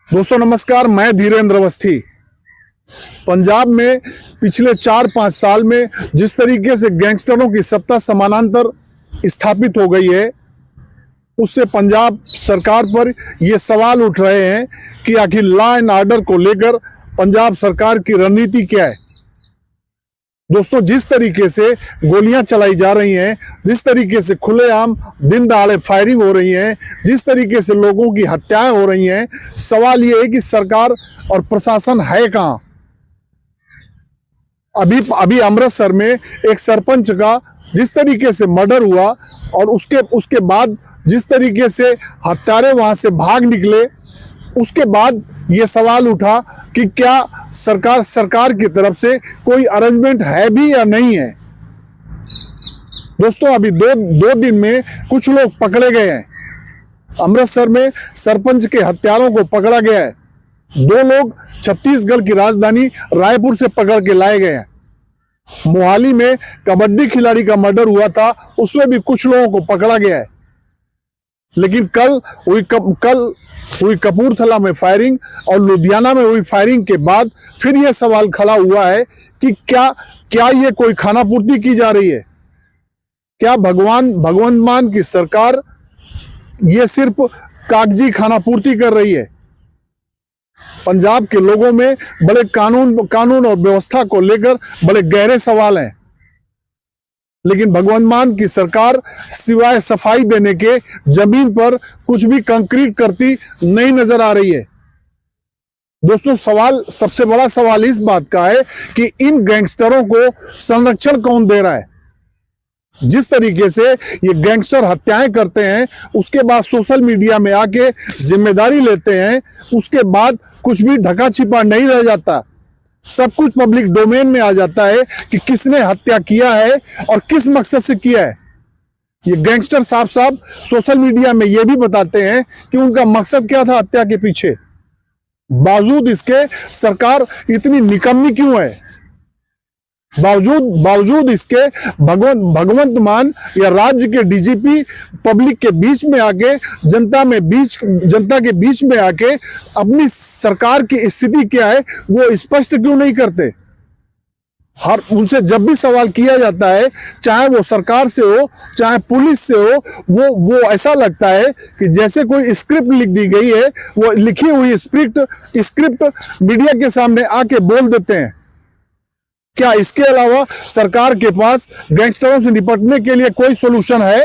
दोस्तों नमस्कार, मैं धीरेन्द्र अवस्थी। पंजाब में पिछले 4-5 साल में जिस तरीके से गैंगस्टरों की सत्ता समानांतर स्थापित हो गई है, उससे पंजाब सरकार पर ये सवाल उठ रहे हैं कि आखिर लॉ एंड ऑर्डर को लेकर पंजाब सरकार की रणनीति क्या है। दोस्तों, जिस तरीके से गोलियां चलाई जा रही हैं, जिस तरीके से खुलेआम दिन दहाड़े फायरिंग हो रही है, जिस तरीके से लोगों की हत्याएं हो रही हैं, सवाल ये है कि सरकार और प्रशासन है कहां। अभी अमृतसर में एक सरपंच का जिस तरीके से मर्डर हुआ और उसके बाद जिस तरीके से हत्यारे वहां से भाग निकले, उसके बाद ये सवाल उठा कि क्या सरकार की तरफ से कोई अरेंजमेंट है भी या नहीं है। दोस्तों, अभी दो दिन में कुछ लोग पकड़े गए हैं। अमृतसर में सरपंच के हत्यारों को पकड़ा गया है। 2 लोग छत्तीसगढ़ की राजधानी रायपुर से पकड़ के लाए गए हैं। मोहाली में कबड्डी खिलाड़ी का मर्डर हुआ था, उसमें भी कुछ लोगों को पकड़ा गया है। लेकिन कल हुई कपूरथला में फायरिंग और लुधियाना में हुई फायरिंग के बाद फिर यह सवाल खड़ा हुआ है कि क्या ये कोई खानापूर्ति की जा रही है। क्या भगवंत मान की सरकार ये सिर्फ कागजी खानापूर्ति कर रही है। पंजाब के लोगों में बड़े कानून और व्यवस्था को लेकर बड़े गहरे सवाल हैं, लेकिन भगवंत मान की सरकार सिवाय सफाई देने के जमीन पर कुछ भी कंक्रीट करती नहीं नजर आ रही है। दोस्तों, सबसे बड़ा सवाल इस बात का है कि इन गैंगस्टरों को संरक्षण कौन दे रहा है। जिस तरीके से ये गैंगस्टर हत्याएं करते हैं, उसके बाद सोशल मीडिया में आके जिम्मेदारी लेते हैं, उसके बाद कुछ भी ढका छिपा नहीं रह जाता। सब कुछ पब्लिक डोमेन में आ जाता है कि किसने हत्या किया है और किस मकसद से किया है। ये गैंगस्टर साफ सोशल मीडिया में ये भी बताते हैं कि उनका मकसद क्या था हत्या के पीछे। बावजूद इसके सरकार इतनी निकम्मी क्यों है। बावजूद इसके भगवंत मान या राज्य के डीजीपी पब्लिक के बीच में आके जनता के बीच में आके अपनी सरकार की स्थिति क्या है वो स्पष्ट क्यों नहीं करते। उनसे जब भी सवाल किया जाता है, चाहे वो सरकार से हो चाहे पुलिस से हो, वो ऐसा लगता है कि जैसे कोई स्क्रिप्ट लिख दी गई है, वो लिखी हुई स्क्रिप्ट मीडिया के सामने आके बोल देते हैं। क्या इसके अलावा सरकार के पास गैंगस्टरों से निपटने के लिए कोई सोल्यूशन है।